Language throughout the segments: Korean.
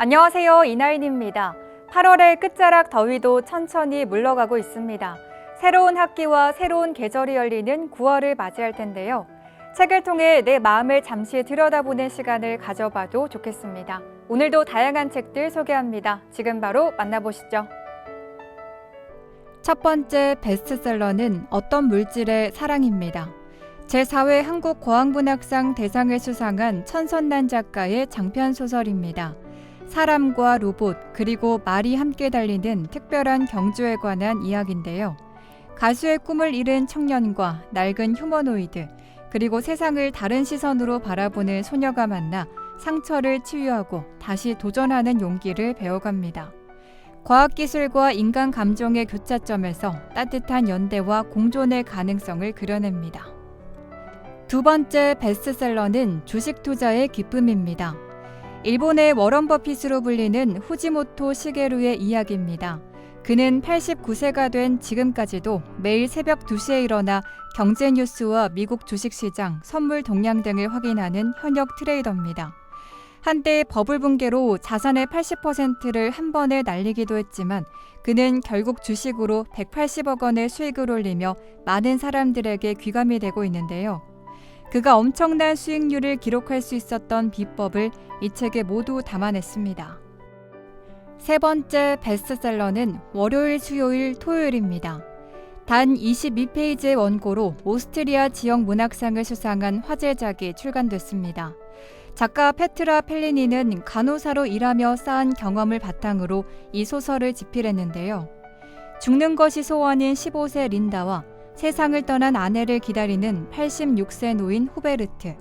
안녕하세요. 이나인입니다. 8월의 끝자락 더위도 천천히 물러가고 있습니다. 새로운 학기와 새로운 계절이 열리는 9월을 맞이할 텐데요. 책을 통해 내 마음을 잠시 들여다보는 시간을 가져봐도 좋겠습니다. 오늘도 다양한 책들 소개합니다. 지금 바로 만나보시죠. 첫 번째 베스트셀러는 어떤 물질의 사랑입니다. 제4회 한국과학문학상 대상을 수상한 천선란 작가의 장편 소설입니다. 사람과 로봇 그리고 말이 함께 달리는 특별한 경주에 관한 이야기인데요. 가수의 꿈을 잃은 청년과 낡은 휴머노이드 그리고 세상을 다른 시선으로 바라보는 소녀가 만나 상처를 치유하고 다시 도전하는 용기를 배워갑니다. 과학기술과 인간 감정의 교차점에서 따뜻한 연대와 공존의 가능성을 그려냅니다. 두 번째 베스트셀러는 주식 투자의 기쁨입니다. 일본의 워런 버핏으로 불리는 후지모토 시게루의 이야기입니다. 그는 89세가 된 지금까지도 매일 새벽 2시에 일어나 경제 뉴스와 미국 주식시장, 선물 동향 등을 확인하는 현역 트레이더입니다. 한때 버블 붕괴로 자산의 80%를 한 번에 날리기도 했지만 그는 결국 주식으로 180억 원의 수익을 올리며 많은 사람들에게 귀감이 되고 있는데요. 그가 엄청난 수익률을 기록할 수 있었던 비법을 이 책에 모두 담아냈습니다. 세 번째 베스트셀러는 월요일, 수요일, 토요일입니다. 단 22페이지의 원고로 오스트리아 지역 문학상을 수상한 화제작이 출간됐습니다. 작가 페트라 펠리니는 간호사로 일하며 쌓은 경험을 바탕으로 이 소설을 집필했는데요. 죽는 것이 소원인 15세 린다와 세상을 떠난 아내를 기다리는 86세 노인 후베르트.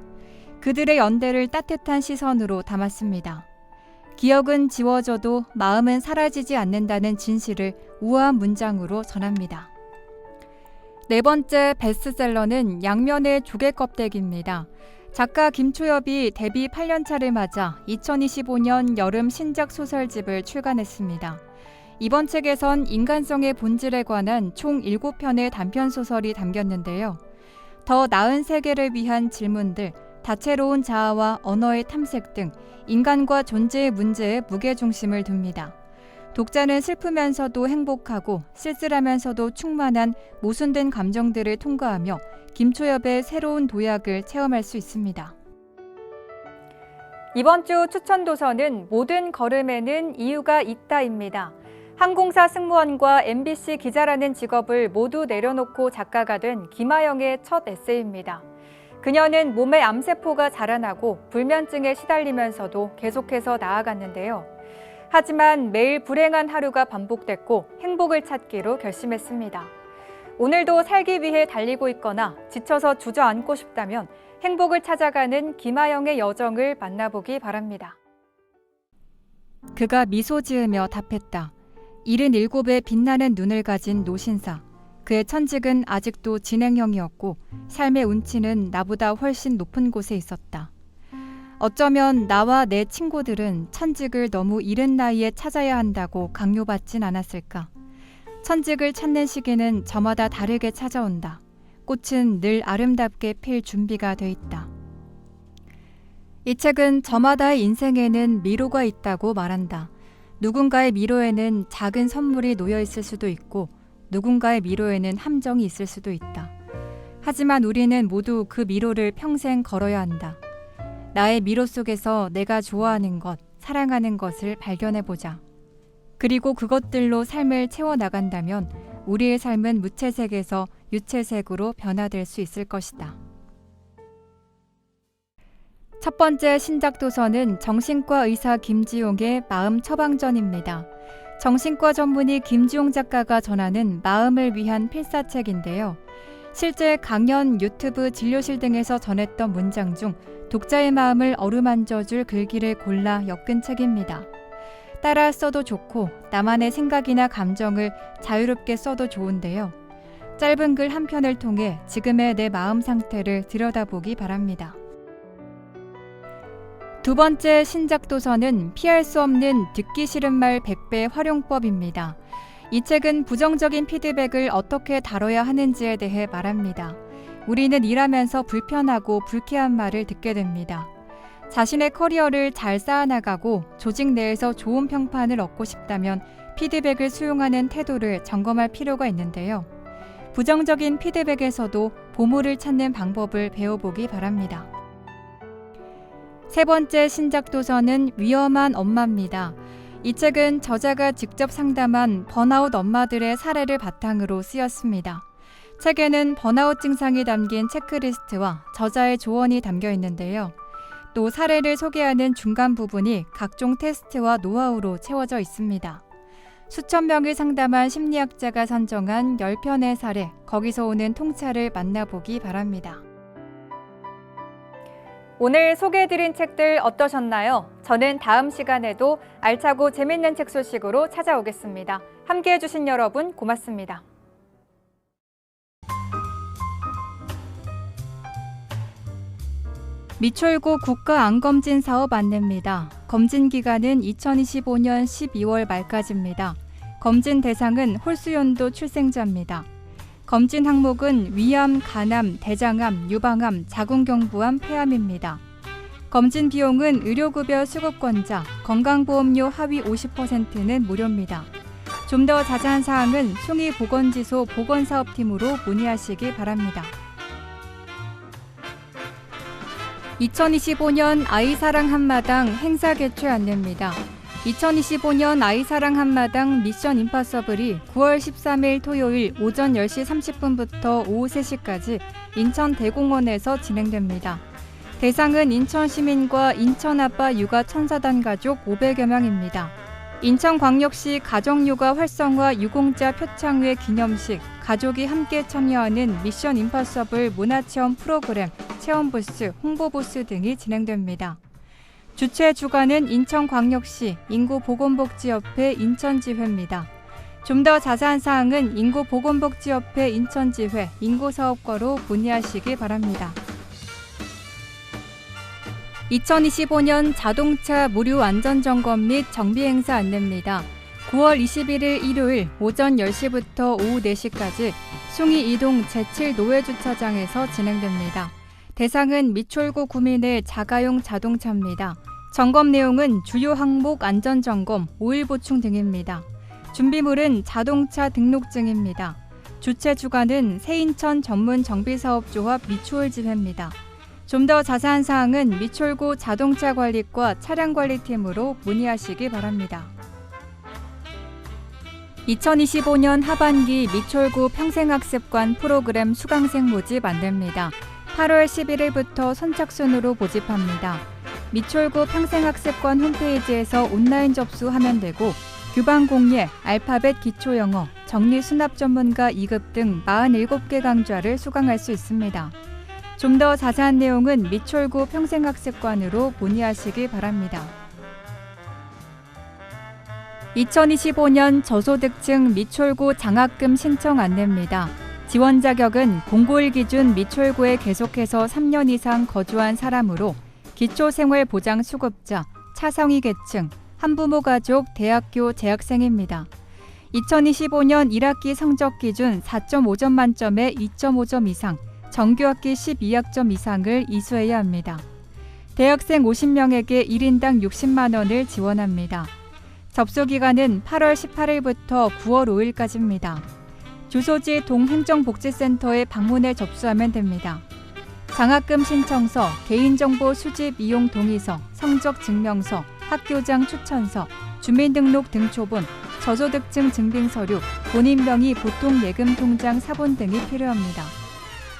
그들의 연대를 따뜻한 시선으로 담았습니다. 기억은 지워져도 마음은 사라지지 않는다는 진실을 우아한 문장으로 전합니다. 네 번째 베스트셀러는 양면의 조개 껍데기입니다. 작가 김초엽이 데뷔 8년차를 맞아 2025년 여름 신작 소설집을 출간했습니다. 이번 책에선 인간성의 본질에 관한 총 7편의 단편소설이 담겼는데요. 더 나은 세계를 위한 질문들, 다채로운 자아와 언어의 탐색 등 인간과 존재의 문제에 무게중심을 둡니다. 독자는 슬프면서도 행복하고 쓸쓸하면서도 충만한 모순된 감정들을 통과하며 김초엽의 새로운 도약을 체험할 수 있습니다. 이번 주 추천 도서는 모든 걸음에는 이유가 있다입니다. 항공사 승무원과 MBC 기자라는 직업을 모두 내려놓고 작가가 된 김하영의 첫 에세이입니다. 그녀는 몸에 암세포가 자라나고 불면증에 시달리면서도 계속해서 나아갔는데요. 하지만 매일 불행한 하루가 반복됐고 행복을 찾기로 결심했습니다. 오늘도 살기 위해 달리고 있거나 지쳐서 주저앉고 싶다면 행복을 찾아가는 김하영의 여정을 만나보기 바랍니다. 그가 미소 지으며 답했다. 77의 빛나는 눈을 가진 노신사. 그의 천직은 아직도 진행형이었고 삶의 운치는 나보다 훨씬 높은 곳에 있었다. 어쩌면 나와 내 친구들은 천직을 너무 이른 나이에 찾아야 한다고 강요받진 않았을까. 천직을 찾는 시기는 저마다 다르게 찾아온다. 꽃은 늘 아름답게 필 준비가 돼 있다. 이 책은 저마다의 인생에는 미로가 있다고 말한다. 누군가의 미로에는 작은 선물이 놓여 있을 수도 있고 누군가의 미로에는 함정이 있을 수도 있다. 하지만 우리는 모두 그 미로를 평생 걸어야 한다. 나의 미로 속에서 내가 좋아하는 것, 사랑하는 것을 발견해보자. 그리고 그것들로 삶을 채워나간다면 우리의 삶은 무채색에서 유채색으로 변화될 수 있을 것이다. 첫 번째 신작 도서는 정신과 의사 김지용의 마음 처방전입니다. 정신과 전문의 김지용 작가가 전하는 마음을 위한 필사책인데요. 실제 강연, 유튜브, 진료실 등에서 전했던 문장 중 독자의 마음을 어루만져줄 글귀를 골라 엮은 책입니다. 따라 써도 좋고 나만의 생각이나 감정을 자유롭게 써도 좋은데요. 짧은 글 한 편을 통해 지금의 내 마음 상태를 들여다보기 바랍니다. 두 번째 신작 도서는 피할 수 없는 듣기 싫은 말 100배 활용법입니다. 이 책은 부정적인 피드백을 어떻게 다뤄야 하는지에 대해 말합니다. 우리는 일하면서 불편하고 불쾌한 말을 듣게 됩니다. 자신의 커리어를 잘 쌓아나가고 조직 내에서 좋은 평판을 얻고 싶다면 피드백을 수용하는 태도를 점검할 필요가 있는데요. 부정적인 피드백에서도 보물을 찾는 방법을 배워보기 바랍니다. 세 번째 신작 도서는 위험한 엄마입니다. 이 책은 저자가 직접 상담한 번아웃 엄마들의 사례를 바탕으로 쓰였습니다. 책에는 번아웃 증상이 담긴 체크리스트와 저자의 조언이 담겨 있는데요. 또 사례를 소개하는 중간 부분이 각종 테스트와 노하우로 채워져 있습니다. 수천 명을 상담한 심리학자가 선정한 10편의 사례, 거기서 오는 통찰을 만나보기 바랍니다. 오늘 소개해드린 책들 어떠셨나요? 저는 다음 시간에도 알차고 재밌는 책 소식으로 찾아오겠습니다. 함께해 주신 여러분 고맙습니다. 미철구 국가암검진 사업 안내입니다. 검진 기간은 2025년 12월 말까지입니다. 검진 대상은 홀수연도 출생자입니다. 검진 항목은 위암, 간암, 대장암, 유방암, 자궁경부암, 폐암입니다. 검진 비용은 의료급여 수급권자, 건강보험료 하위 50%는 무료입니다. 좀 더 자세한 사항은 숭이보건지소 보건사업팀으로 문의하시기 바랍니다. 2025년 아이사랑 한마당 행사 개최 안내입니다. 2025년 아이사랑 한마당 미션 임파서블이 9월 13일 토요일 오전 10시 30분부터 오후 3시까지 인천 대공원에서 진행됩니다. 대상은 인천 시민과 인천 아빠 육아 천사단 가족 500여 명입니다. 인천광역시 가정육아 활성화 유공자 표창회 기념식, 가족이 함께 참여하는 미션 임파서블 문화체험 프로그램, 체험부스, 홍보부스 등이 진행됩니다. 주최 주관은 인천광역시 인구보건복지협회 인천지회입니다. 좀 더 자세한 사항은 인구보건복지협회 인천지회 인구사업과로 문의하시기 바랍니다. 2025년 자동차 무료 안전점검 및 정비행사 안내입니다. 9월 21일 일요일 오전 10시부터 오후 4시까지 숭이 이동 제7노회주차장에서 진행됩니다. 대상은 미철구 구민의 자가용 자동차입니다. 점검 내용은 주요 항목 안전점검, 오일 보충 등입니다. 준비물은 자동차 등록증입니다. 주최 주관은 새인천 전문정비사업조합 미추홀지회입니다. 좀 더 자세한 사항은 미철구 자동차관리과 차량관리팀으로 문의하시기 바랍니다. 2025년 하반기 미철구 평생학습관 프로그램 수강생 모집 안내입니다. 8월 11일부터 선착순으로 모집합니다. 미철구 평생학습관 홈페이지에서 온라인 접수하면 되고 규방 공예, 알파벳 기초영어, 정리수납 전문가 2급 등 47개 강좌를 수강할 수 있습니다. 좀 더 자세한 내용은 미철구 평생학습관으로 문의하시기 바랍니다. 2025년 저소득층 미철구 장학금 신청 안내입니다. 지원 자격은 공고1 기준 미철구에 계속해서 3년 이상 거주한 사람으로 기초생활보장 수급자, 차성위 계층, 한부모 가족, 대학교 재학생입니다. 2025년 1학기 성적 기준 4.5점 만점에 2.5점 이상, 정규학기 12학점 이상을 이수해야 합니다. 대학생 50명에게 1인당 60만 원을 지원합니다. 접수기간은 8월 18일부터 9월 5일까지입니다. 주소지 동행정복지센터에 방문해 접수하면 됩니다. 장학금 신청서, 개인정보 수집 이용 동의서, 성적 증명서, 학교장 추천서, 주민등록 등초본, 저소득층 증빙서류, 본인 명의 보통예금통장 사본 등이 필요합니다.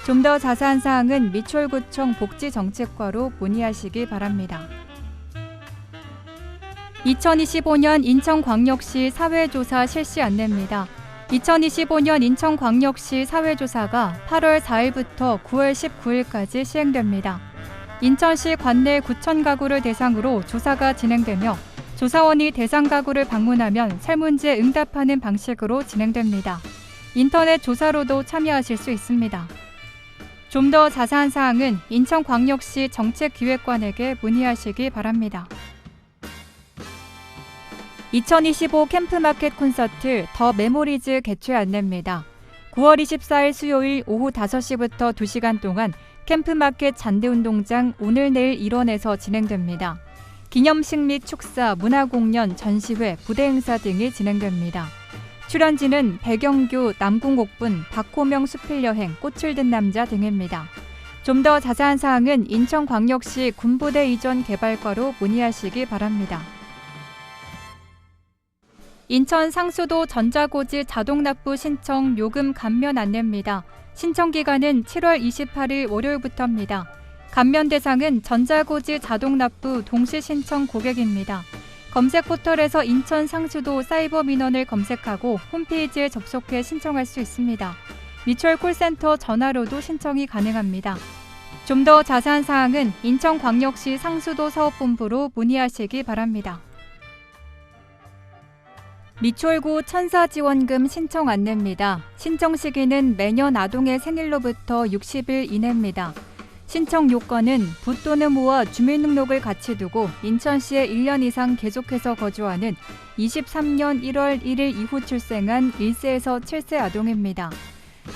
좀 더 자세한 사항은 미철구청 복지정책과로 문의하시기 바랍니다. 2025년 인천광역시 사회조사 실시 안내입니다. 2025년 인천광역시 사회조사가 8월 4일부터 9월 19일까지 시행됩니다. 인천시 관내 9천 가구를 대상으로 조사가 진행되며 조사원이 대상 가구를 방문하면 설문지에 응답하는 방식으로 진행됩니다. 인터넷 조사로도 참여하실 수 있습니다. 좀 더 자세한 사항은 인천광역시 정책기획관에게 문의하시기 바랍니다. 2025 캠프마켓 콘서트 더 메모리즈 개최 안내입니다. 9월 24일 수요일 오후 5시부터 2시간 동안 캠프마켓 잔디운동장 오늘 내일 일원에서 진행됩니다. 기념식 및 축사, 문화공연, 전시회, 부대 행사 등이 진행됩니다. 출연진은 백영규, 남궁옥분, 박호명 수필여행, 꽃을 든 남자 등입니다. 좀 더 자세한 사항은 인천광역시 군부대 이전 개발과로 문의하시기 바랍니다. 인천 상수도 전자고지 자동납부 신청 요금 감면 안내입니다. 신청 기간은 7월 28일 월요일부터입니다. 감면 대상은 전자고지 자동납부 동시 신청 고객입니다. 검색 포털에서 인천 상수도 사이버 민원을 검색하고 홈페이지에 접속해 신청할 수 있습니다. 미추홀 콜센터 전화로도 신청이 가능합니다. 좀 더 자세한 사항은 인천광역시 상수도 사업본부로 문의하시기 바랍니다. 미추홀구 천사지원금 신청 안내입니다. 신청 시기는 매년 아동의 생일로부터 60일 이내입니다. 신청 요건은 부 또는 모와 주민등록을 같이 두고 인천시에 1년 이상 계속해서 거주하는 23년 1월 1일 이후 출생한 1세에서 7세 아동입니다.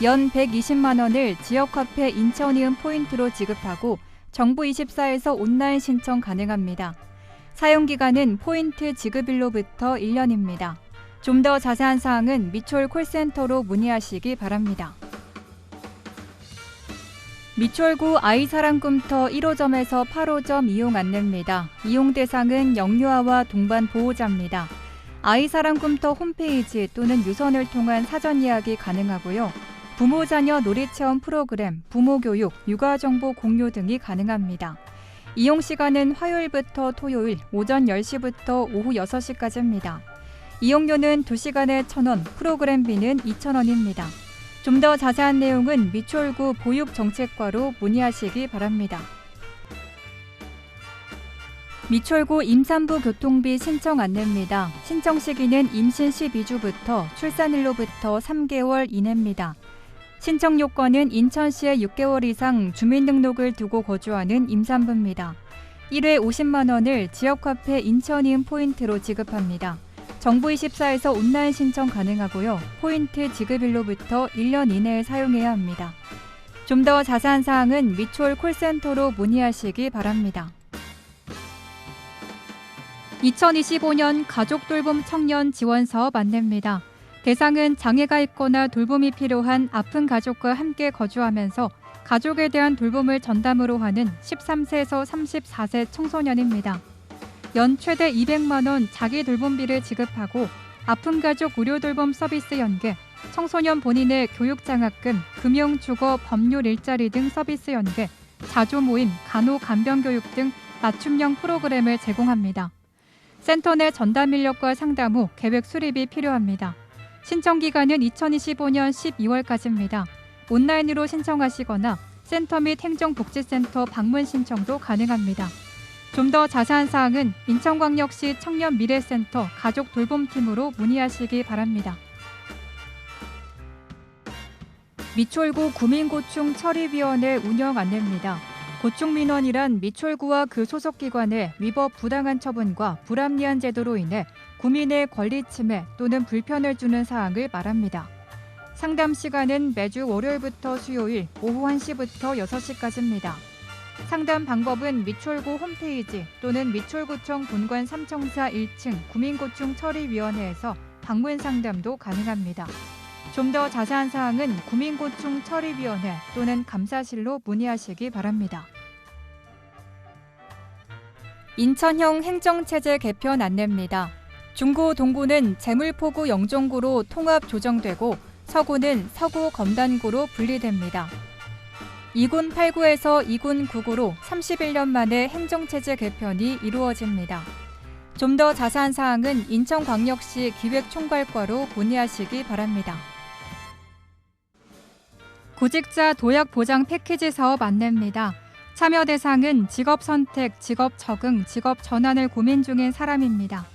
연 120만 원을 지역화폐 인천이은 포인트로 지급하고 정부24에서 온라인 신청 가능합니다. 사용기간은 포인트 지급일로부터 1년입니다. 좀 더 자세한 사항은 미추홀 콜센터로 문의하시기 바랍니다. 미추홀구 아이사랑꿈터 1호점에서 8호점 이용 안내입니다. 이용 대상은 영유아와 동반 보호자입니다. 아이사랑꿈터 홈페이지 또는 유선을 통한 사전 예약이 가능하고요. 부모 자녀 놀이체험 프로그램, 부모 교육, 육아정보 공유 등이 가능합니다. 이용 시간은 화요일부터 토요일 오전 10시부터 오후 6시까지입니다. 이용료는 2시간에 1,000원, 프로그램비는 2,000원입니다. 좀 더 자세한 내용은 미추홀구 보육정책과로 문의하시기 바랍니다. 미추홀구 임산부 교통비 신청 안내입니다. 신청 시기는 임신 12주부터 출산일로부터 3개월 이내입니다. 신청 요건은 인천시에 6개월 이상 주민등록을 두고 거주하는 임산부입니다. 1회 50만 원을 지역화폐 인천이은 포인트로 지급합니다. 정부24에서 온라인 신청 가능하고요. 포인트 지급일로부터 1년 이내에 사용해야 합니다. 좀 더 자세한 사항은 미추홀 콜센터로 문의하시기 바랍니다. 2025년 가족돌봄 청년 지원사업 안내입니다. 대상은 장애가 있거나 돌봄이 필요한 아픈 가족과 함께 거주하면서 가족에 대한 돌봄을 전담으로 하는 13세에서 34세 청소년입니다. 연 최대 200만 원 자기 돌봄비를 지급하고 아픈 가족 의료 돌봄 서비스 연계, 청소년 본인의 교육 장학금, 금융, 주거, 법률 일자리 등 서비스 연계, 자조 모임, 간호 간병 교육 등 맞춤형 프로그램을 제공합니다. 센터 내 전담 인력과 상담 후 계획 수립이 필요합니다. 신청 기간은 2025년 12월까지입니다. 온라인으로 신청하시거나 센터 및 행정복지센터 방문 신청도 가능합니다. 좀 더 자세한 사항은 인천광역시 청년미래센터 가족돌봄팀으로 문의하시기 바랍니다. 미추홀구 구민고충 처리위원회 운영 안내입니다. 고충민원이란 미추홀구와 그 소속기관의 위법 부당한 처분과 불합리한 제도로 인해 구민의 권리 침해 또는 불편을 주는 사항을 말합니다. 상담 시간은 매주 월요일부터 수요일 오후 1시부터 6시까지입니다. 상담 방법은 미추홀구 홈페이지 또는 미추홀구청 본관 3청사 1층 구민고충 처리위원회에서 방문 상담도 가능합니다. 좀 더 자세한 사항은 구민고충 처리위원회 또는 감사실로 문의하시기 바랍니다. 인천형 행정체제 개편 안내입니다. 중구, 동구는 재물포구 영종구로 통합 조정되고 서구는 서구 검단구로 분리됩니다. 2군 8구에서 2군 9구로 31년 만에 행정체제 개편이 이루어집니다. 좀 더 자세한 사항은 인천광역시 기획총괄과로 문의하시기 바랍니다. 구직자 도약 보장 패키지 사업 안내입니다. 참여 대상은 직업 선택, 직업 적응, 직업 전환을 고민 중인 사람입니다.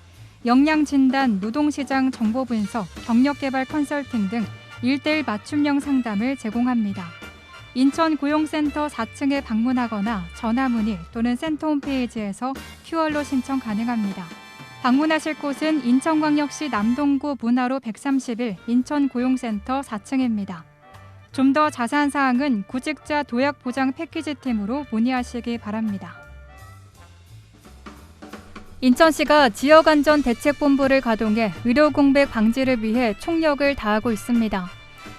역량 진단, 노동시장 정보 분석, 경력 개발 컨설팅 등 1:1 맞춤형 상담을 제공합니다. 인천고용센터 4층에 방문하거나 전화 문의 또는 센터 홈페이지에서 QR로 신청 가능합니다. 방문하실 곳은 인천광역시 남동구 문화로 131 인천고용센터 4층입니다. 좀 더 자세한 사항은 구직자 도약 보장 패키지 팀으로 문의하시기 바랍니다. 인천시가 지역안전대책본부를 가동해 의료 공백 방지를 위해 총력을 다하고 있습니다.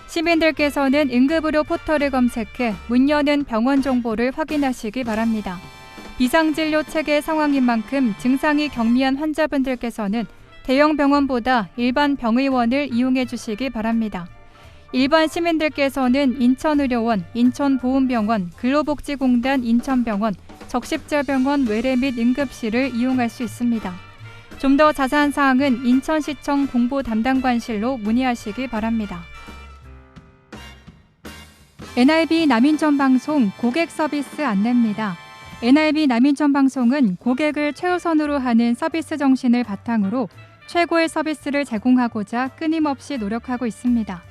시민들께서는 응급의료 포털을 검색해 문 여는 병원 정보를 확인하시기 바랍니다. 비상진료 체계 상황인 만큼 증상이 경미한 환자분들께서는 대형 병원보다 일반 병의원을 이용해 주시기 바랍니다. 일반 시민들께서는 인천의료원, 인천보훈병원, 근로복지공단 인천병원, 적십자병원 외래 및 응급실을 이용할 수 있습니다. 좀 더 자세한 사항은 인천시청 공보담당관실로 문의하시기 바랍니다. NIB 남인천방송 고객 서비스 안내입니다. NIB 남인천방송은 고객을 최우선으로 하는 서비스 정신을 바탕으로 최고의 서비스를 제공하고자 끊임없이 노력하고 있습니다.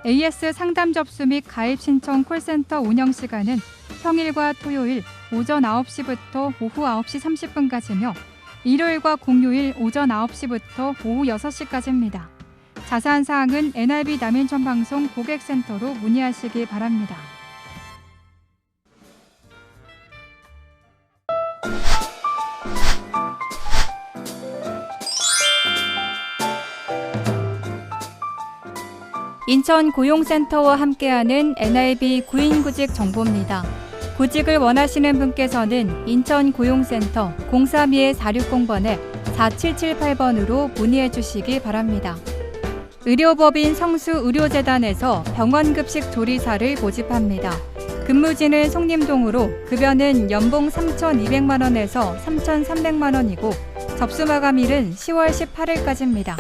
AS 상담 접수 및 가입 신청 콜센터 운영 시간은 평일과 토요일 오전 9시부터 오후 9시 30분까지며 일요일과 공휴일 오전 9시부터 오후 6시까지입니다. 자세한 사항은 NIB 남인천방송 고객센터로 문의하시기 바랍니다. 인천고용센터와 함께하는 NIB 구인구직 정보입니다. 구직을 원하시는 분께서는 인천고용센터 032-460번에 4778번으로 문의해 주시기 바랍니다. 의료법인 성수의료재단에서 병원급식 조리사를 모집합니다. 근무지는 송림동으로 급여는 연봉 3,200만 원에서 3,300만 원이고 접수 마감일은 10월 18일까지입니다.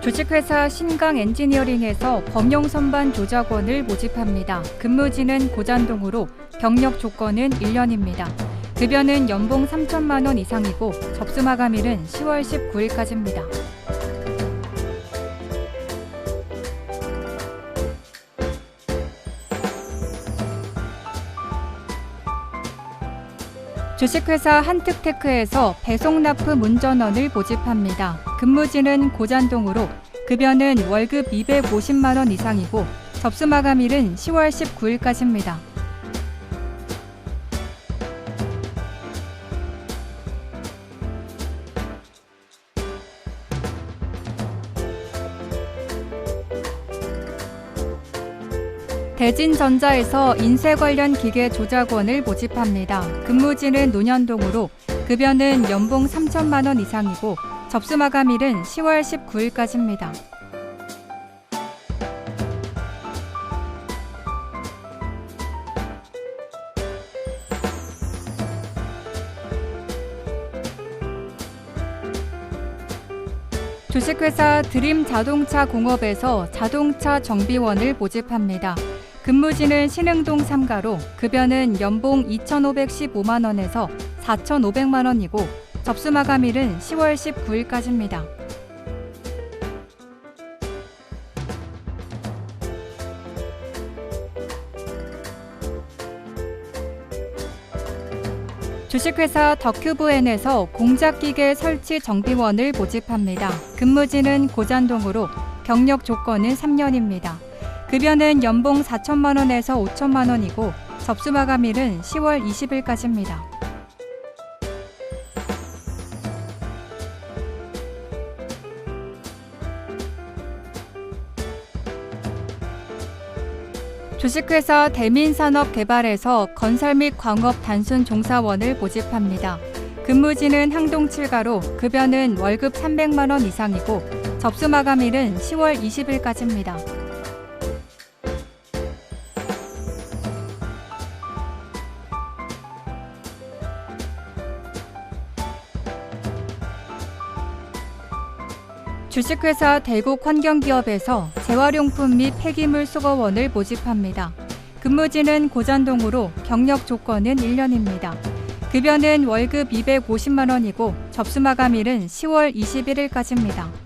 주식회사 신강엔지니어링에서 범용 선반 조작원을 모집합니다. 근무지는 고잔동으로 경력 조건은 1년입니다. 급여는 연봉 3천만 원 이상이고 접수 마감일은 10월 19일까지입니다. 주식회사 한특테크에서 배송납품 운전원을 모집합니다. 근무지는 고잔동으로 급여는 월급 250만 원 이상이고 접수 마감일은 10월 19일까지입니다. 대진전자에서 인쇄 관련 기계 조작원을 모집합니다. 근무지는 논현동으로 급여는 연봉 3천만 원 이상이고 접수 마감일은 10월 19일까지입니다. 주식회사 드림자동차 공업에서 자동차 정비원을 모집합니다. 근무지는 신흥동 3가로 급여는 연봉 2,515만 원에서 4,500만 원이고 접수 마감일은 10월 19일까지입니다. 주식회사 덕큐브엔에서 공작기계 설치 정비원을 모집합니다. 근무지는 고잔동으로 경력 조건은 3년입니다. 급여는 연봉 4천만 원에서 5천만 원이고 접수 마감일은 10월 20일까지입니다. 주식회사 대민산업개발에서 건설 및 광업 단순 종사원을 모집합니다. 근무지는 항동 7가로 급여는 월급 300만 원 이상이고 접수 마감일은 10월 20일까지입니다. 주식회사 대국 환경기업에서 재활용품 및 폐기물 수거원을 모집합니다. 근무지는 고잔동으로 경력 조건은 1년입니다. 급여는 월급 250만 원이고 접수 마감일은 10월 21일까지입니다.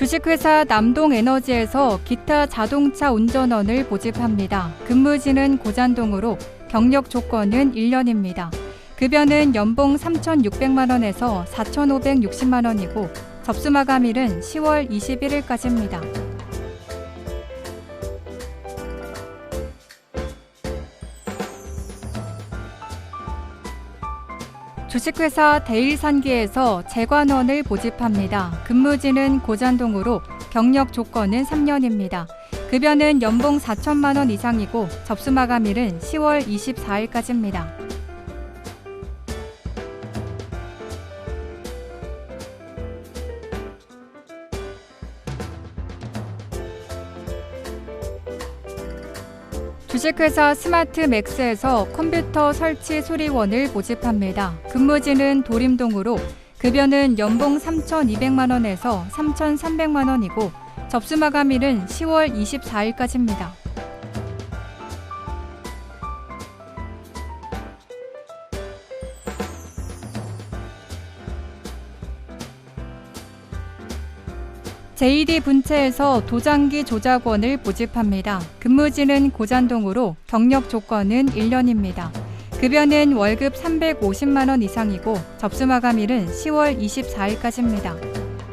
주식회사 남동에너지에서 기타 자동차 운전원을 모집합니다. 근무지는 고잔동으로 경력 조건은 1년입니다. 급여는 연봉 3,600만 원에서 4,560만 원이고 접수 마감일은 10월 21일까지입니다. 주식회사 대일산기에서 재관원을 모집합니다. 근무지는 고잔동으로 경력 조건은 3년입니다. 급여는 연봉 4천만 원 이상이고 접수 마감일은 10월 24일까지입니다. 주식회사 스마트맥스에서 컴퓨터 설치 수리원을 모집합니다. 근무지는 도림동으로 급여는 연봉 3,200만 원에서 3,300만 원이고 접수 마감일은 10월 24일까지입니다. JD 분체에서 도장기 조작원을 모집합니다. 근무지는 고잔동으로 경력 조건은 1년입니다. 급여는 월급 350만 원 이상이고 접수 마감일은 10월 24일까지입니다.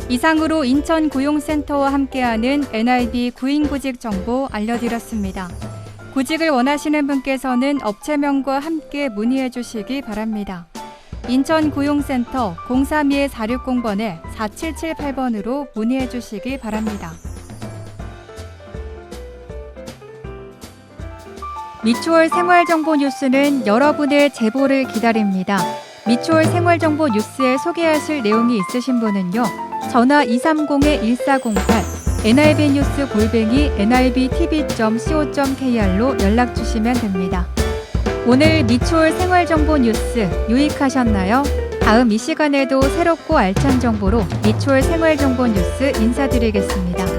이상으로 인천고용센터와 함께하는 NIB 구인구직 정보 알려드렸습니다. 구직을 원하시는 분께서는 업체명과 함께 문의해 주시기 바랍니다. 인천고용센터 032-460번에 4778번으로 문의해 주시기 바랍니다. 미추홀 생활정보 뉴스는 여러분의 제보를 기다립니다. 미추홀 생활정보 뉴스에 소개하실 내용이 있으신 분은요. 전화 230-1408 nibnews@nibtv.co.kr로 연락 주시면 됩니다. 오늘 미추홀 생활정보 뉴스 유익하셨나요? 다음 이 시간에도 새롭고 알찬 정보로 미추홀 생활정보 뉴스 인사드리겠습니다.